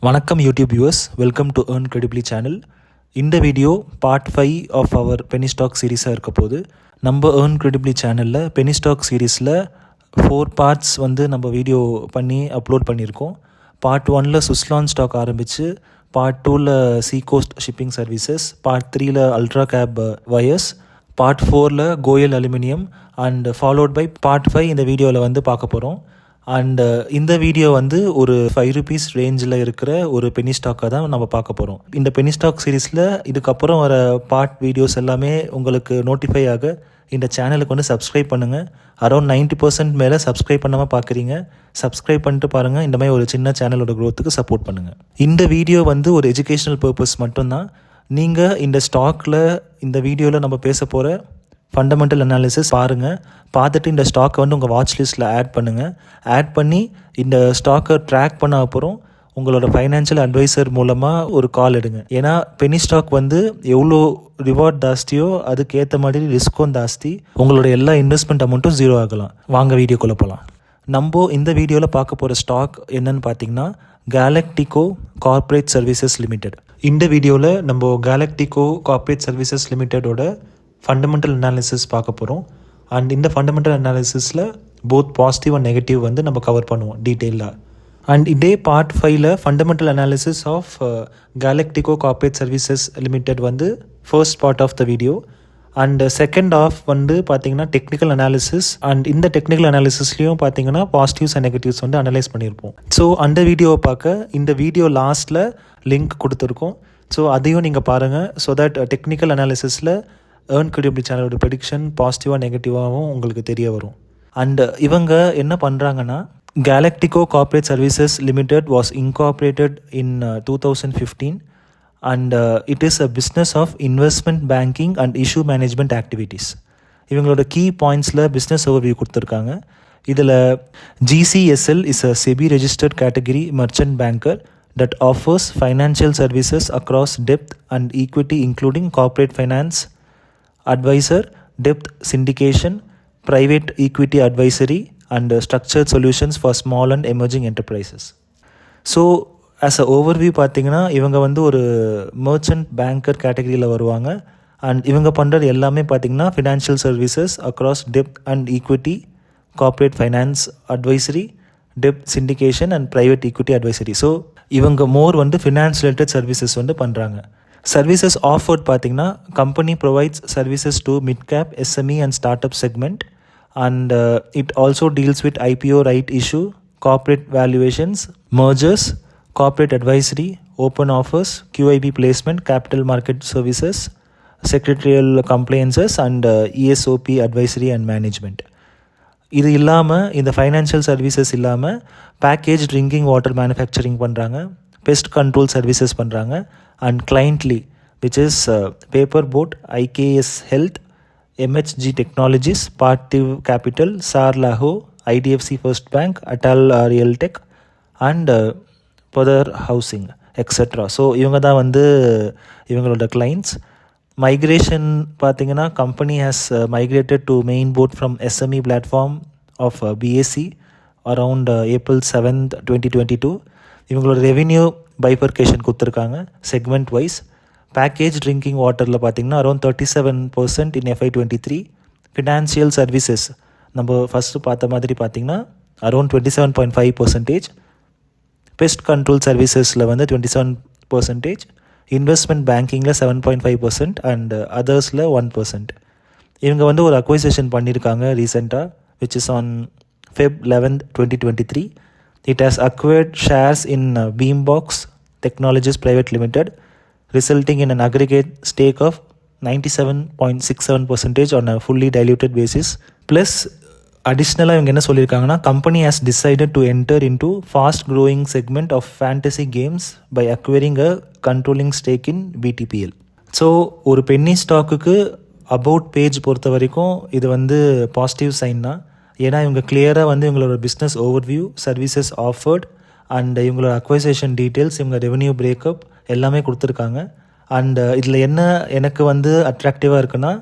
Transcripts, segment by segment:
வணக்கம் YouTube viewers, welcome to earn credibly channel. இந்த video part 5 of our penny stock சீரீஸாக இருக்க போது. நம்ம ஏர்ன் கிரெடிபிலி சேனலில் பெனி ஸ்டாக் சீரீஸில் 4 பார்ட்ஸ் நம்ம வீடியோ பண்ணி அப்லோட் பண்ணியிருக்கோம். பார்ட் 1ல் சுஸ்லான் ஸ்டாக் ஆரம்பித்து, பார்ட் 2ல் சீகோஸ்ட் ஷிப்பிங் சர்வீசஸ், பார்ட் 3ல் அல்ட்ரா கேப் வயர்ஸ், பார்ட் 4ல் Goyal aluminium and followed by part 5 இந்த வீடியோவில் பார்க்க போகிறோம். அண்ட் இந்த வீடியோ ஒரு ₹5 ரேஞ்சில் இருக்கிற ஒரு பெனி ஸ்டாக்கை தான் நம்ம பார்க்க போகிறோம். இந்த பெனி ஸ்டாக் சீரீஸில் இதுக்கப்புறம் வர பார்ட் வீடியோஸ் எல்லாமே உங்களுக்கு நோட்டிஃபை ஆக இந்த சேனலுக்கு சப்ஸ்கிரைப் பண்ணுங்கள். அரௌண்ட் 90% மேலே சப்ஸ்கிரைப் பண்ணாமல் பார்க்குறீங்க. சப்ஸ்கிரைப் பண்ணிட்டு பாருங்கள். இந்த மாதிரி ஒரு சின்ன சேனலோட க்ரோத்துக்கு சப்போர்ட் பண்ணுங்கள். இந்த வீடியோ ஒரு எஜுகேஷ்னல் பர்பஸ் மட்டும்தான். நீங்கள் இந்த ஸ்டாக்கில் இந்த வீடியோவில் நம்ம பேச போகிற ஃபண்டமெண்டல் அனாலிசிஸ் பாருங்கள். பார்த்துட்டு இந்த ஸ்டாக்கை உங்கள் வாட்ச் லிஸ்ட்டில் ஆட் பண்ணுங்கள். ஆட் பண்ணி இந்த ஸ்டாக்கை ட்ராக் பண்ண அப்புறம் உங்களோட ஃபைனான்ஷியல் அட்வைசர் மூலமாக ஒரு கால் எடுங்க. ஏன்னா பெனி ஸ்டாக் எவ்வளோ ரிவார்ட் ஜாஸ்தியோ அதுக்கேற்ற மாதிரி ரிஸ்க்கும் ஜாஸ்தி. உங்களோட எல்லா இன்வெஸ்ட்மெண்ட் அமௌண்ட்டும் ஜீரோ ஆகலாம். வாங்க வீடியோக்குள்ளே போகலாம். நம்ம இந்த வீடியோவில் பார்க்க போகிற ஸ்டாக் என்னன்னு பார்த்தீங்கன்னா கேலக்டிகோ கார்ப்பரேட் சர்வீசஸ் லிமிடெட். இந்த வீடியோவில் நம்ம கேலக்டிகோ கார்ப்பரேட் சர்வீசஸ் லிமிடெடோட ஃபண்டமெண்டல் அனாலிசிஸ் பார்க்க போகிறோம். அண்ட் இந்த ஃபண்டமெண்டல் அனாலிசிஸில் போத் பாசிட்டிவ் அண்ட் நெகட்டிவ் நம்ம கவர் பண்ணுவோம் டீட்டெயிலாக. அண்ட் இதே பார்ட் 5ல் fundamental analysis of Galactico corporate services limited first part of the video. And second of பார்த்தீங்கன்னா டெக்னிக்கல் அனாலிசிஸ். அண்ட் இந்த டெக்னிக்கல் அனாலிசிஸ்லேயும் பார்த்தீங்கன்னா பாசிட்டிவ்ஸ் அண்ட் நெகட்டிவ்ஸ் அனலைஸ் பண்ணியிருப்போம். ஸோ அந்த வீடியோவை பார்க்க இந்த வீடியோ லாஸ்ட்டில் லிங்க் கொடுத்துருக்கோம். ஸோ அதையும் நீங்கள் பாருங்கள். So that technical அனாலிசிஸில் earn credibly சேனலோட ப்ரெடிக்ஷன் பாசிட்டிவாக நெகட்டிவாகவும் உங்களுக்கு தெரிய வரும். அண்ட் இவங்க என்ன பண்ணுறாங்கன்னா, Galactico corporate services limited was incorporated in 2015 and it is a business of investment banking and issue management activities. இவங்களோட கீ பாயிண்ட்ஸில் பிஸ்னஸ் ஓவர்வியூ கொடுத்துருக்காங்க. இதில் GCSL is a SEBI registered category merchant banker that offers financial services across debt and equity including corporate finance, advisor, debt syndication, private equity advisory and structured solutions for small and emerging enterprises. So as a overview பார்த்தீங்கன்னா இவங்க ஒரு merchant banker கேட்டகரியில் வருவாங்க. And இவங்க பண்ணுறது எல்லாமே பார்த்தீங்கன்னா financial services across dept and equity, corporate finance advisory, dept syndication and private equity advisory. So இவங்க மோர் ஃபினான்ஸ் ரிலேட்டட் சர்வீசஸ் பண்ணுறாங்க. சர்வீசஸ் ஆஃபர்ட் பார்த்தீங்கன்னா company provides services to mid cap, SME and start up segment. And it also deals with IPO right issue, corporate valuations, mergers, corporate advisory, open offers, QIB placement, capital market services, secretarial compliances and ESOP advisory and management. இது இல்லாமல் இந்த financial services இல்லாமல் package drinking water manufacturing பண்ணுறாங்க, pest control services பண்ணுறாங்க. And clientele which is paper boat, IKS health, MHG technologies, Parthiv capital, சார் லாஹோ, IDFC first bank, Atal real tech and பதர் housing etcetera. So இவங்க தான் இவங்களோட கிளைண்ட்ஸ். மைக்ரேஷன் பார்த்தீங்கன்னா company has migrated to main board from SME platform of BAC around April 7th, 2022. இவங்களோட revenue bifurcation கொடுத்துருக்காங்க segment wise. Package drinking வாட்டரில் பார்த்தீங்கன்னா around 37% இன் FY 23. Financial services நம்ம ஃபஸ்ட்டு பார்த்த மாதிரி பார்த்தீங்கன்னா அரௌண்ட் 27.5%. பெஸ்ட் கண்ட்ரோல் சர்வீசஸில் 27%. இன்வெஸ்ட்மெண்ட் பேங்கிங்கில் 7.5% அண்ட் அதர்ஸில் 1%. இவங்க ஒரு அக்வைசேஷன் பண்ணியிருக்காங்க ரீசெண்டாக, which is on Feb 11th, 2023. It has acquired shares in Beambox Technologies Private Limited, resulting in an aggregate stake of 97.67% on a fully diluted basis. Plus, additionally, இவங்க என்ன சொல்லியிருக்காங்கன்னா, company has decided to enter into fast growing segment of fantasy games by acquiring a controlling stake in BTPL. So ஒரு Penney ஸ்டாக்குக்கு about page பொறுத்த வரைக்கும் இது positive sign தான். ஏன்னா இவங்க கிளியராக இவங்களோட business overview, services offered and இவங்களோட அக்வைசேஷன் டீட்டெயில்ஸ், இவங்க ரெவென்யூ பிரேக்கப் எல்லாமே கொடுத்துருக்காங்க. அண்ட் இதில் என்ன எனக்கு அட்ராக்டிவாக இருக்குன்னா,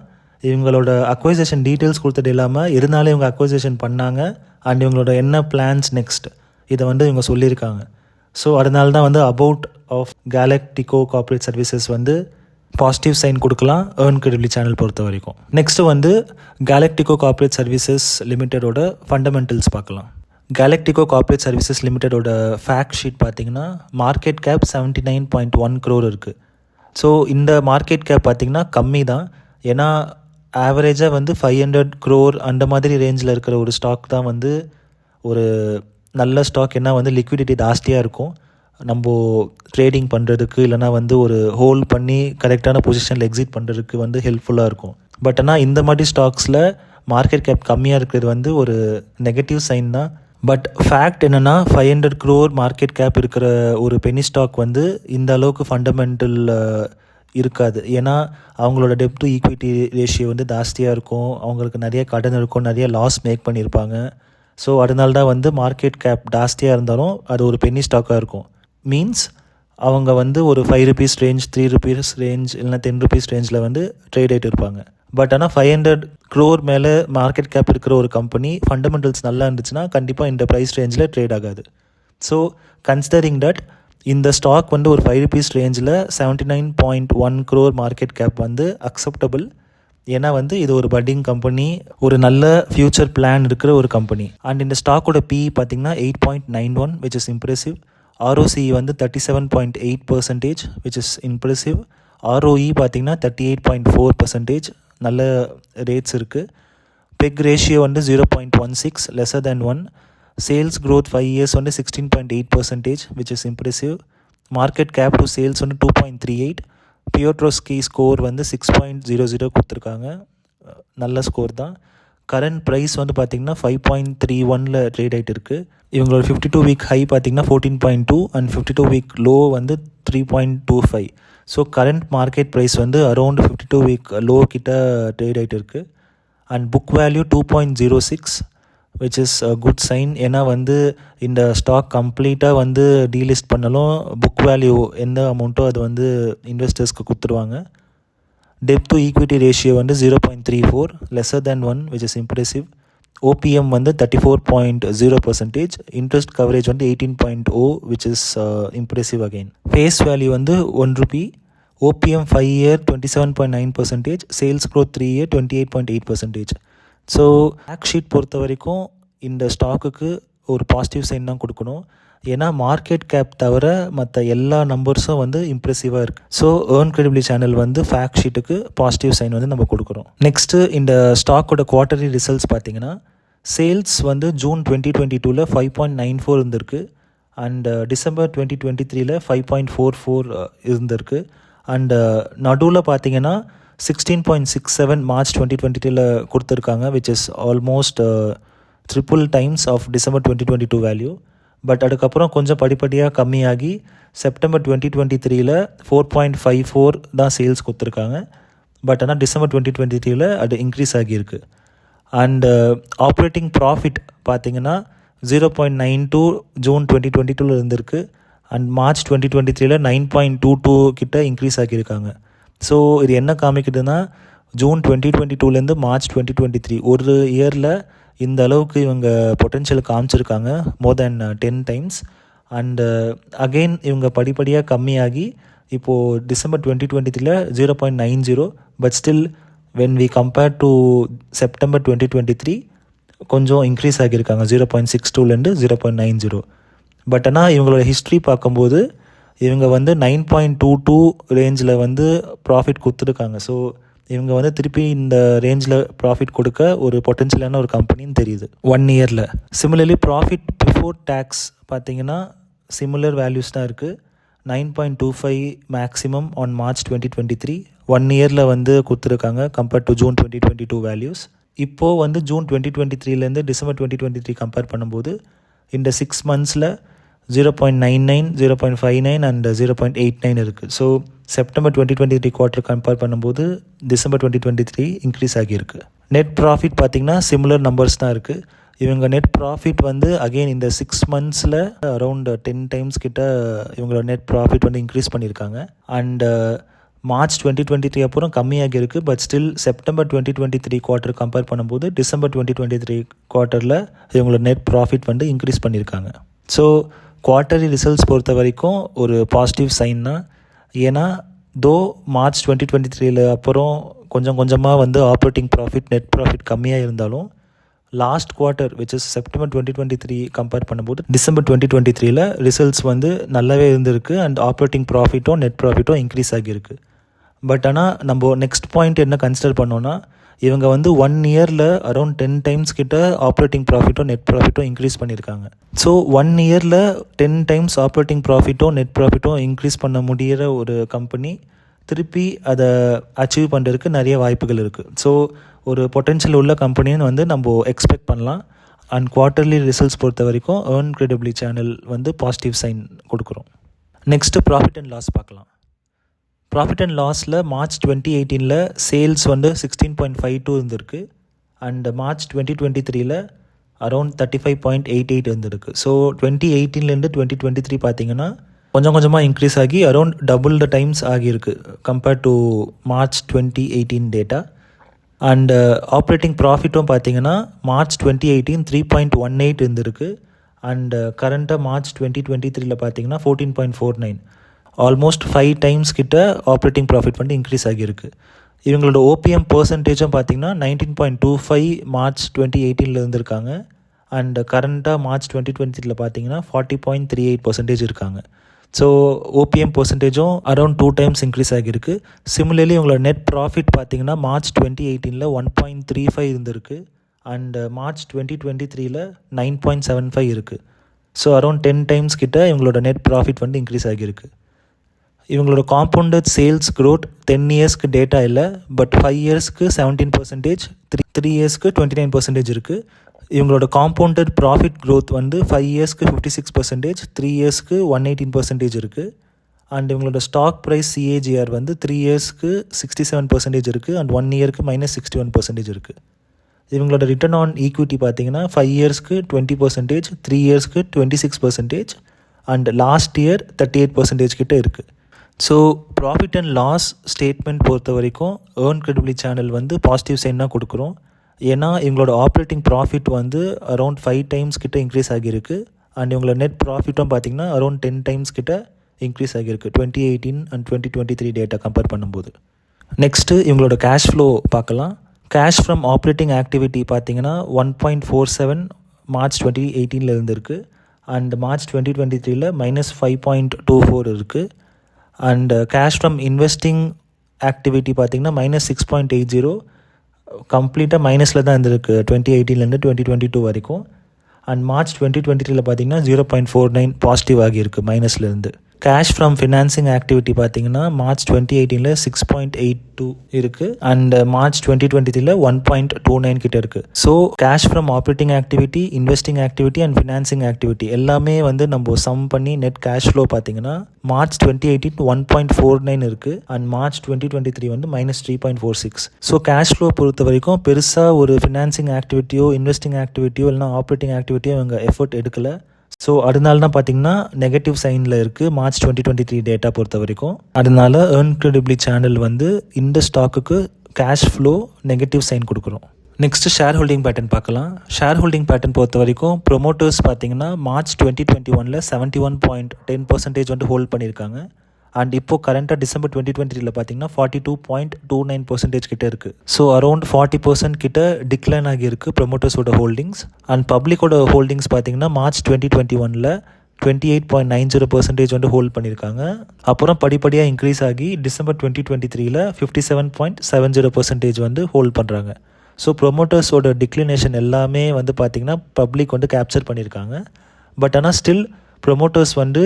இவங்களோட அக்வைசேஷன் டீட்டெயில்ஸ் கொடுத்தது இல்லாமல் இருந்தாலும் இவங்க அக்வைசேஷன் பண்ணாங்க அண்ட் இவங்களோட என்ன பிளான்ஸ் நெக்ஸ்ட் இதை இவங்க சொல்லியிருக்காங்க. ஸோ அதனால தான் வந்து about of Galactico corporate services வந்து பாசிட்டிவ் சைன் கொடுக்கலாம் ஏர்ன் கிரெடிபிலி சேனல் பொறுத்த வரைக்கும். நெக்ஸ்ட்டு வந்து கேலக்டிகோ கார்ப்பரேட் சர்வீசஸ் லிமிட்டடோட ஃபண்டமெண்டல்ஸ் பார்க்கலாம். கேலக்டிகோ கார்ப்பரேட் சர்வீசஸ் லிமிட்டடோட ஃபேக்ட் ஷீட் பார்த்தீங்கன்னா மார்க்கெட் கேப் 79.1 crore இருக்குது. ஸோ இந்த மார்க்கெட் கேப் பார்த்திங்கன்னா கம்மி தான். ஏன்னா ஆவரேஜாக வந்து 500 crore அந்த மாதிரி ரேஞ்சில் இருக்கிற ஒரு ஸ்டாக் தான் வந்து ஒரு நல்ல ஸ்டாக். ஏன்னா வந்து லிக்விடிட்டி ஜாஸ்தியாக இருக்கும், நம்ம ட்ரேடிங் பண்ணுறதுக்கு இல்லைனா வந்து ஒரு ஹோல்ட் பண்ணி கரெக்டான பொசிஷனில் எக்ஸிட் பண்ணுறதுக்கு வந்து ஹெல்ப்ஃபுல்லாக இருக்கும். பட் ஆனால் இந்த மாதிரி ஸ்டாக்ஸில் மார்க்கெட் கேப் கம்மியாக இருக்கிறது வந்து ஒரு நெகட்டிவ் சைன் தான். பட் ஃபேக்ட் என்னென்னா 500 crore மார்க்கெட் கேப் இருக்கிற ஒரு பெனி ஸ்டாக் வந்து இந்த அளவுக்கு ஃபண்டமெண்டல் இருக்காது. ஏன்னா அவங்களோட டெப்ட் டு ஈக்விட்டி ரேஷியோ வந்து ஜாஸ்தியாக இருக்கும், அவங்களுக்கு நிறைய கடன் இருக்கும், நிறைய லாஸ் மேக் பண்ணியிருப்பாங்க. ஸோ அதனால தான் வந்து மார்க்கெட் கேப் ஜாஸ்தியாக இருந்தாலும் அது ஒரு பென்னி ஸ்டாக்காக இருக்கும். மீன்ஸ் அவங்க வந்து ஒரு 5 rupees ரேஞ்ச், 3 rupees ரேஞ்ச் இல்லைனா 10 rupees ரேஞ்சில் வந்து ட்ரேட் ஆகிட்டு இருப்பாங்க. பட் ஆனால் 500 crore மேலே மார்க்கெட் கேப் இருக்கிற ஒரு கம்பெனி ஃபண்டமெண்டல்ஸ் நல்லா இருந்துச்சுன்னா கண்டிப்பாக இந்த ப்ரைஸ் ரேஞ்சில் ட்ரேட் ஆகாது. ஸோ கன்சிடரிங் தட் இந்த ஸ்டாக் வந்து ஒரு 5 rupees ரேஞ்சில் 79.1 crore மார்க்கெட் கேப் வந்து அக்செப்டபிள். ஏன்னா வந்து இது ஒரு பட்டிங் கம்பெனி, ஒரு நல்ல ஃப்யூச்சர் பிளான் இருக்கிற ஒரு கம்பெனி. அண்ட் இந்த ஸ்டாக்கோட PE பார்த்திங்கன்னா 8.91 which is impressive. ROCE வந்து 37.8% which is impressive. ROE பார்த்திங்கன்னா 38.4%, நல்ல ரேட்ஸ் இருக்குது. பெக் ரேஷியோ வந்து 0.16 lesser than 1. Sales growth 5 years வந்து 16.8% which is impressive. Market cap to sales வந்து 2.38. பியோட்ரோஸ்கி ஸ்கோர் வந்து 6.00 கொடுத்துருக்காங்க, நல்ல ஸ்கோர் தான். கரண்ட் ப்ரைஸ் வந்து பார்த்திங்கன்னா 5.31 ட்ரேட் ஆகிட்டு இருக்குது. இவங்களோட 52 week ஹை பார்த்திங்கன்னா 14.2 அண்ட் 52 week லோ வந்து 3.25. ஸோ கரண்ட் மார்க்கெட் ப்ரைஸ் வந்து அரௌண்ட் 52 week லோ கிட்ட ட்ரேட் ஆகிட்டு இருக்குது. And book value 2.06 which is a good sign. ஏன்னா வந்து இந்த ஸ்டாக் கம்ப்ளீட்டாக வந்து டீலிஸ்ட் பண்ணாலும் புக் வேல்யூ எந்த அமௌண்ட்டோ அது வந்து இன்வெஸ்டர்ஸ்க்கு கொடுத்துருவாங்க. டெப்ட் டு ஈக்விட்டி ரேஷியோ வந்து 0.34 lesser than 1 which is impressive. OPM வந்து 34.0%. இன்ட்ரெஸ்ட் கவரேஜ் வந்து 18.0 which is impressive again. Face value வந்து 1 rupee. OPM 5 year 27.9%. சேல்ஸ் க்ரோத் 3 year 28.8%. ஸோ ஃபேக்ட் ஷீட் பொறுத்த வரைக்கும் இந்த ஸ்டாக்குக்கு ஒரு பாசிட்டிவ் சைன் தான் கொடுக்கணும். ஏன்னா மார்க்கெட் கேப் தவிர மற்ற எல்லா நம்பர்ஸும் வந்து இம்ப்ரெசிவாக இருக்குது. ஸோ ஏர்ன் கிரெடிபிலி சேனல் வந்து ஃபேக்ட் ஷீட்டுக்கு பாசிட்டிவ் சைன் வந்து நம்ம கொடுக்குறோம். நெக்ஸ்ட்டு இந்த ஸ்டாக்கோட குவார்ட்டர்லி ரிசல்ட்ஸ் பார்த்திங்கன்னா சேல்ஸ் வந்து ஜூன் 2022 5.94 இருந்திருக்கு. அண்ட் டிசம்பர் 2023 5.44 இருந்திருக்கு. அண்ட் நடுவில் பார்த்திங்கன்னா 16.67 மார்ச் 2023 கொடுத்துருக்காங்க which is almost triple times of December 2022 value. But அதுக்கப்புறம் கொஞ்சம் படிப்படியாக கம்மியாகி செப்டம்பர் 2023 4.54 தான் சேல்ஸ் கொடுத்துருக்காங்க. பட் ஆனால் டிசம்பர் 2023 அது இன்க்ரீஸ் ஆகியிருக்கு. அண்ட் ஆப்ரேட்டிங் ப்ராஃபிட் பார்த்திங்கன்னா 0.92 ஜூன் 2022 இருந்திருக்கு. அண்ட் மார்ச் 2023 9.22 கிட்ட இன்க்ரீஸ் ஆகியிருக்காங்க. ஸோ இது என்ன காமிக்குதுன்னா ஜூன் 2022 மார்ச் 2023 ஒரு இயரில் இந்த அளவுக்கு இவங்க பொட்டென்ஷியல் காமிச்சிருக்காங்க, more than 10 times. And again இவங்க படிப்படியாக கம்மியாகி இப்போது December 2023 0.90. But still when we compare to September 2023 கொஞ்சம் இன்க்ரீஸ் ஆகியிருக்காங்க 0.62 0.90. பட் ஆனால் இவங்களோட ஹிஸ்ட்ரி பார்க்கும்போது இவங்க வந்து 9.22 ரேஞ்சில் வந்து ப்ராஃபிட் கொடுத்துருக்காங்க. ஸோ இவங்க வந்து திருப்பி இந்த ரேஞ்சில் ப்ராஃபிட் கொடுக்க ஒரு பொட்டென்ஷியலான ஒரு கம்பெனின்னு தெரியுது 1 yearல. சிமிலர்லி ப்ராஃபிட் பிஃபோர் டேக்ஸ் பார்த்திங்கன்னா சிமிலர் வேல்யூஸ் தான் இருக்குது. 9.25 மேக்ஸிமம் ஆன் மார்ச் 2023 1 yearல வந்து கொடுத்துருக்காங்க கம்பேர்ட் டு ஜூன் 2022 வேல்யூஸ். இப்போது வந்து ஜூன் 2023 டிசம்பர் 2023 கம்பேர் பண்ணும்போது இந்த 6 monthஸில் 0.99 0.59 அண்ட் 0.89 இருக்குது. ஸோ செப்டம்பர் 2023 குவார்ட்டர் கம்பேர் பண்ணும்போது டிசம்பர் 2023 இன்க்ரீஸ் ஆகியிருக்கு. நெட் ப்ராஃபிட் பார்த்திங்கன்னா சிமிலர் நம்பர்ஸ் தான் இருக்குது. இவங்க நெட் ப்ராஃபிட் வந்து அகெயின் இந்த 6 monthஸில் அரௌண்ட் 10 times கிட்ட இவங்களோட நெட் ப்ராஃபிட் வந்து இன்க்ரீஸ் பண்ணியிருக்காங்க. அண்டு மார்ச் 2023 அப்புறம் கம்மியாகி இருக்குது. But still September 2023 quarter compare பண்ணும்போது டிசம்பர் 2023 குவார்ட்டரில் இவங்களோட நெட் ப்ராஃபிட் வந்து இன்க்ரீஸ் பண்ணியிருக்காங்க. ஸோ குவார்ட்டர்லி ரிசல்ட்ஸ் பொறுத்த வரைக்கும் ஒரு பாசிட்டிவ் சைன் தான். ஏன்னா மார்ச் 2023 அப்புறம் கொஞ்சம் கொஞ்சமாக வந்து ஆப்ரேட்டிங் ப்ராஃபிட் நெட் ப்ராஃபிட் கம்மியாக இருந்தாலும் last quarter which is September 2023 compare பண்ணும்போது டிசம்பர் 2023 ரிசல்ட்ஸ் வந்து நல்லாவே இருந்திருக்கு அண்ட் ஆப்ரேட்டிங் ப்ராஃபிட்டும் நெட் ப்ராஃபிட்டும் இன்க்ரீஸ் ஆகியிருக்கு. பட் ஆனால் நம்ம நெக்ஸ்ட் பாயிண்ட் என்ன கன்சிடர் பண்ணோன்னா, இவங்க வந்து 1 இயரில் அரௌண்ட் 10 டைம்ஸ் கிட்ட ஆப்ரேட்டிங் ப்ராஃபிட்டும் நெட் ப்ராஃபிட்டும் இன்க்ரீஸ் பண்ணியிருக்காங்க. ஸோ 1 இயரில் 10 டைம்ஸ் ஆப்ரேட்டிங் ப்ராஃபிட்டும் நெட் ப்ராஃபிட்டும் இன்க்ரீஸ் பண்ண முடிகிற ஒரு கம்பெனி திருப்பி அதை அச்சீவ் பண்ணுறதுக்கு நிறைய வாய்ப்புகள் இருக்குது. ஸோ ஒரு பொட்டென்ஷியல் உள்ள கம்பெனின்னு வந்து நம்ம எக்ஸ்பெக்ட் பண்ணலாம். அண்ட் குவார்ட்டர்லி ரிசல்ட்ஸ் பொறுத்த வரைக்கும் ஏர்ன் கிரெடிபிளி சேனல் வந்து பாசிட்டிவ் சைன் கொடுக்குறோம். நெக்ஸ்ட்டு ப்ராஃபிட் அண்ட் லாஸ் பார்க்கலாம். ப்ராஃபிட் அண்ட் லாஸில் மார்ச் 2018 சேல்ஸ் வந்து 16.52 இருந்திருக்கு அண்ட் மார்ச் 2023 அரௌண்ட் 35.88 இருந்திருக்கு. ஸோ 2018 2023 பார்த்தீங்கன்னா கொஞ்சம் கொஞ்சமாக இன்க்ரீஸ் ஆகி அரௌண்ட் டபுள் த டைம்ஸ் ஆகியிருக்கு compared to March 2018 data. And operating ப்ராஃபிட்டும் பார்த்தீங்கன்னா மார்ச் 2018 3.18 இருந்திருக்கு அண்ட் கரண்ட்டாக மார்ச் 2023 பார்த்தீங்கன்னா 14.49, ஆல்மோஸ்ட் 5 டைம்ஸ் கிட்ட ஆப்ரேட்டிங் ப்ராஃபிட் வந்து இன்க்ரீஸ் ஆகியிருக்கு. இவங்களோட ஓபிஎம் பர்சன்டேஜும் பார்த்தீங்கன்னா 19.25 மார்ச் 2018 இருந்திருக்காங்க அண்ட் கரண்ட்டாக மார்ச் 2023 பார்த்தீங்கன்னா 40.38% இருக்காங்க. ஸோ ஓபிஎம் பர்சன்டேஜும் அரௌண்ட் 2 டைம்ஸ் இன்க்ரீஸ் ஆகியிருக்கு. சிமிலர்லி உங்களோட நெட் ப்ராஃபிட் பார்த்தீங்கன்னா மார்ச் 2018 1.35 இருந்திருக்கு அண்ட் மார்ச் 2023 9.75 இருக்குது. ஸோ அரௌண்ட் 10 டைம்ஸ் கிட்ட இவங்களோட நெட் ப்ராஃபிட் வந்து இன்க்ரீஸ் ஆகியிருக்கு. இவங்களோட காம்பவுண்டட் சேல்ஸ் க்ரோத் 10 இயர்ஸ்க்கு டேட்டா இல்லை, பட் 5 இயர்ஸ்க்கு 17%, 3 இயர்ஸ்க்கு 29% இருக்குது. இவங்களோட காம்பவுண்டட் ப்ராஃபிட் க்ரோத் வந்து 5 இயர்ஸ்க்கு 56%, 3 இயர்ஸ்க்கு 118% இருக்குது. அண்ட் இவங்களோட ஸ்டாக் ப்ரைஸ் சிஏஜிஆர் வந்து 3 இயர்ஸ்க்கு 67% இருக்குது அண்ட் 1 இயர்க்கு -61% இருக்குது. இவங்களோட ரிட்டர்ன் ஆன் ஈக்விட்டி பார்த்தீங்கன்னா 5 இயர்ஸ்க்கு 20%, 3 இயர்ஸ்க்கு 26% அண்ட் லாஸ்ட் இயர் 38% கிட்ட இருக்குது. So profit and loss statement பொறுத்த வரைக்கும் ஏர்ன் கிரெடிபிளி சேனல் வந்து பாசிட்டிவ் சைன் தான் கொடுக்குறோம். ஏன்னா இவங்களோட ஆப்ரேட்டிங் ப்ராஃபிட் வந்து அரௌண்ட் 5 டைம்ஸ் கிட்ட இன்க்ரீஸ் ஆகியிருக்கு அண்ட் இவங்களோட நெட் ப்ராஃபிட்டும் பார்த்திங்கன்னா அரௌண்ட் 10 டைம்ஸ் கிட்ட இன்க்ரீஸ் ஆகியிருக்கு 2018 அண்ட் 2023 டேட்டா கம்பேர் பண்ணும்போது. நெக்ஸ்ட்டு இவங்களோட கேஷ் ஃப்ளோ பார்க்கலாம். கேஷ் ஃப்ரம் ஆப்ரேட்டிங் ஆக்டிவிட்டி பார்த்திங்கன்னா 1.47 மார்ச் 2018 இருந்திருக்கு அண்ட் மார்ச் 2023 -5.24 இருக்குது. And cash from investing activity பார்த்திங்கன்னா -6.80, கம்ப்ளீட்டாக மைனஸில் தான் இருந்திருக்கு 2018 2022 வரைக்கும். அண்ட் மார்ச் 2023 பார்த்தீங்கன்னா 0.49 பாசிட்டிவ் ஆகியிருக்கு மைனஸ்லேருந்து. கேஷ் ஃப்ரம் ஃபினான்சிங் ஆக்டிவிட்டி பார்த்தீங்கன்னா மார்ச் 2018 6.82 இருக்குது அண்ட் மார்ச் 2023 1.29 கிட்ட இருக்குது. So cash from operating activity, investing activity and financing activity எல்லாமே வந்து நம்ம சம் பண்ணி நெட் கேஷ் ஃப்ளோ பார்த்தீங்கன்னா மார்ச் 2018 1.49 இருக்குது அண்ட் மார்ச் 2023 வந்து -3.46. ஸோ கேஷ் ஃப்ளோ பொறுத்த வரைக்கும் பெருசாக ஒரு ஃபினான்சிங் ஆக்டிவிட்டியோ இன்வெஸ்டிங் ஆக்டிவிட்டியோ இல்லைனா ஆப்ரேட்டிங் ஆக்டிவிட்டியோ அவங்க எஃபர்ட் எடுக்கலை. ஸோ அதனால தான் பார்த்தீங்கன்னா நெகட்டிவ் சைனில் இருக்குது மார்ச் 2023 டேட்டா பொறுத்த வரைக்கும். அதனால ஏர்ன் கிரெடிபிளி சேனல் வந்து இந்த ஸ்டாக்குக்கு கேஷ் ஃப்ளோ நெகட்டிவ் சைன் கொடுக்குறோம். நெக்ஸ்ட்டு ஷேர் ஹோல்டிங் பேட்டர்ன் பார்க்கலாம். ஷேர் ஹோல்டிங் பேட்டர்ன் பொறுத்த வரைக்கும் ப்ரொமோட்டர்ஸ் பார்த்தீங்கன்னா மார்ச் 2021 71.10% வந்து ஹோல்ட் பண்ணியிருக்காங்க அண்ட் இப்போது கரண்ட்டாக டிசம்பர் 2023 பார்த்தீங்கன்னா 42.29% கிட்ட இருக்குது. ஸோ அரௌண்ட் 40% கிட்ட டிக்ளைன் ஆகியிருக்கு ப்ரொமோட்டர்ஸோட ஹோல்டிங்ஸ். அண்ட் பப்ளிக்கோட ஹோல்டிங்ஸ் பார்த்தீங்கன்னா மார்ச் 2021 28.90% வந்து ஹோல்ட் பண்ணியிருக்காங்க. அப்புறம் படிப்படியாக இன்க்ரீஸ் ஆகி டிசம்பர் 2023 57.70% வந்து ஹோல்ட் பண்ணுறாங்க. ஸோ ப்ரொமோட்டர்ஸோட டிக்ளினேஷன் எல்லாமே வந்து பார்த்திங்கன்னா பப்ளிக் வந்து கேப்சர் பண்ணியிருக்காங்க. பட் ஆனால் ஸ்டில் ப்ரொமோட்டர்ஸ் வந்து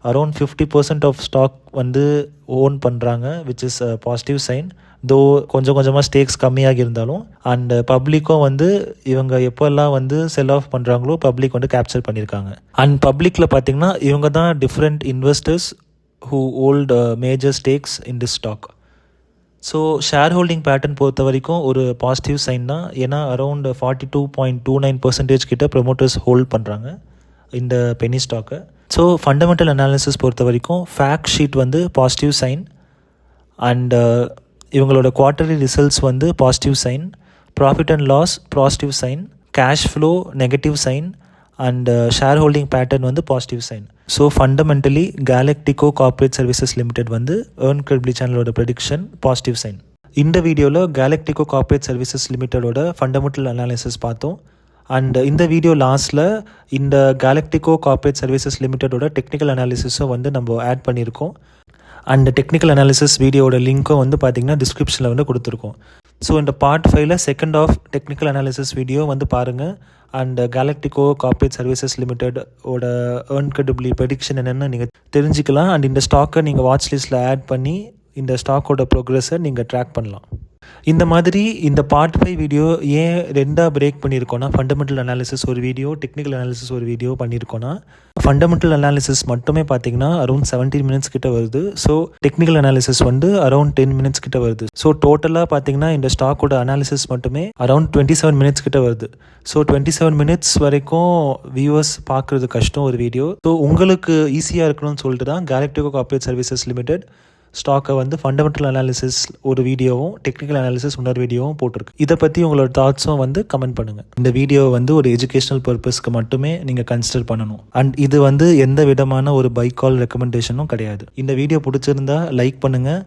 அரௌண்ட் 50% ஆஃப் ஸ்டாக் வந்து ஓன் பண்ணுறாங்க, விச் இஸ் பாசிட்டிவ் சைன். தோ கொஞ்சம் கொஞ்சமாக ஸ்டேக்ஸ் கம்மியாகி இருந்தாலும் அண்ட் பப்ளிக்கும் வந்து இவங்க எப்போல்லாம் வந்து செல் ஆஃப் பண்ணுறாங்களோ பப்ளிக் வந்து கேப்சர் பண்ணியிருக்காங்க. அண்ட் பப்ளிக்கில் பார்த்திங்கன்னா இவங்க தான் different investors who hold major stakes in this stock. So share holding pattern பொறுத்த வரைக்கும் ஒரு பாசிட்டிவ் சைன் தான். ஏன்னா அரௌண்ட் 42.29% கிட்ட ப்ரொமோட்டர்ஸ் ஹோல்ட் பண்ணுறாங்க இந்த பெனி ஸ்டாக்கை. ஸோ ஃபண்டமெண்டல் அனாலிசிஸ் பொறுத்த வரைக்கும் ஃபேக்ட் ஷீட் வந்து பாசிட்டிவ் சைன் அண்ட் இவங்களோட குவார்ட்டர்லி ரிசல்ட்ஸ் வந்து positive sign, profit and loss positive sign, cash flow negative sign and share holding pattern வந்து positive sign. So fundamentally Galactico corporate services limited வந்து earn credibly சேனலோட prediction positive sign. இந்த வீடியோவில் Galactico corporate services லிமிட்டடோட fundamental analysis பார்த்தோம். And இந்த video லாஸ்ட்டில் இந்த கேலக்டிகோ கார்ப்பரேட் சர்வீசஸ் லிமிட்டடோட டெக்னிக்கல் அனாலிசிஸும் வந்து நம்ம ஆட் பண்ணியிருக்கோம். அண்ட் டெக்னிக்கல் அனாலிசிஸ் வீடியோட லிங்க்கும் வந்து பார்த்திங்கன்னா டிஸ்கிரிப்ஷனில் வந்து கொடுத்துருக்கோம். ஸோ இந்த பார்ட் 5ல் second of technical analysis video வந்து பாருங்கள். அண்ட் கேலக்டிகோ கார்ப்பரேட் சர்வீசஸ் லிமிட்டடோட ஏர்ன் கிரெடிபிலி ப்ரெடிக்ஷன் என்னென்னு நீங்கள் தெரிஞ்சுக்கலாம். அண்ட் இந்த ஸ்டாக்கை நீங்கள் வாட்ச் லிஸ்ட்டில் ஆட் பண்ணி இந்த ஸ்டாக்கோட ப்ரோக்ரஸை நீங்கள் ட்ராக் பண்ணலாம். இந்த மாதிரி இந்த பார்ட் 5 வீடியோ ஏன் ரெண்டாக பிரேக் பண்ணியிருக்கோன்னா, ஃபண்டமெண்டல் அனாலிசிஸ் ஒரு வீடியோ, டெக்னிக்கல் அனாலிசிஸ் ஒரு வீடியோ பண்ணியிருக்கோன்னா, ஃபண்டமெண்டல் அனாலிசிஸ் மட்டுமே பார்த்தீங்கன்னா அரௌண்ட் 17 மினிட்ஸ் கிட்ட வருது. ஸோ டெக்னிக்கல் அனாலிசிஸ் வந்து அரௌண்ட் 10 மினிட்ஸ் கிட்ட வருது. ஸோ டோட்டலாக பார்த்தீங்கன்னா இந்த ஸ்டாக்கோட அனாலிசிஸ் மட்டுமே அரௌண்ட் 27 மினிட்ஸ் கிட்ட வருது. ஸோ 27 மினிட்ஸ் வரைக்கும் வியூவர்ஸ் பார்க்குறது கஷ்டம் ஒரு வீடியோ. ஸோ உங்களுக்கு ஈஸியாக இருக்கணும்னு சொல்லிட்டு தான் கேலக்டிகோ கார்ப்பரேட் சர்வீசஸ் லிமிடெட் ஸ்டாக்கை வந்து ஃபண்டமெண்டல் அனாலிசிஸ் ஒரு வீடியோவும் டெக்னிக்கல் அனாலிசிஸ் இன்னொரு வீடியோவும் போட்டிருக்கு. இதை பற்றி உங்களோட தாட்ஸும் வந்து கமெண்ட் பண்ணுங்கள். இந்த வீடியோ வந்து ஒரு எஜுகேஷனல் பர்பஸ்க்கு மட்டுமே நீங்கள் கன்சிடர் பண்ணணும். அண்ட் இது வந்து எந்த விதமான ஒரு பை கால் ரெக்கமெண்டேஷனும் கிடையாது. இந்த வீடியோ பிடிச்சிருந்தா லைக் பண்ணுங்கள்.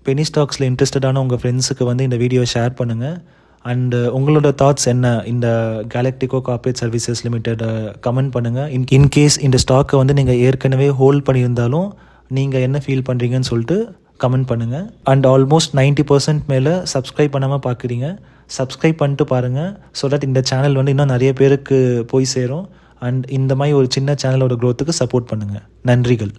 பெனி ஸ்டாக்ஸில் இன்ட்ரெஸ்டடான உங்கள் ஃப்ரெண்ட்ஸுக்கு வந்து இந்த வீடியோ ஷேர் பண்ணுங்கள். அண்டு உங்களோட தாட்ஸ் என்ன இந்த Galactico corporate services limited comment பண்ணுங்கள். இன்கேஸ் இந்த ஸ்டாக்கை வந்து நீங்கள் ஏற்கனவே ஹோல்ட் பண்ணியிருந்தாலும் நீங்கள் என்ன ஃபீல் பண்ணுறீங்கன்னு சொல்லிட்டு கமெண்ட் பண்ணுங்கள். அண்ட் ஆல்மோஸ்ட் 90% மேலே சப்ஸ்கிரைப் பண்ணாமல் பார்க்குறீங்க. சப்ஸ்கிரைப் பண்ணிட்டு பாருங்கள். ஸோ தட் இந்த சேனல் வந்து இன்னும் நிறைய பேருக்கு போய் சேரும். அண்ட் இந்த மாதிரி ஒரு சின்ன சேனலோட க்ரோத்துக்கு சப்போர்ட் பண்ணுங்கள். நன்றிகள்.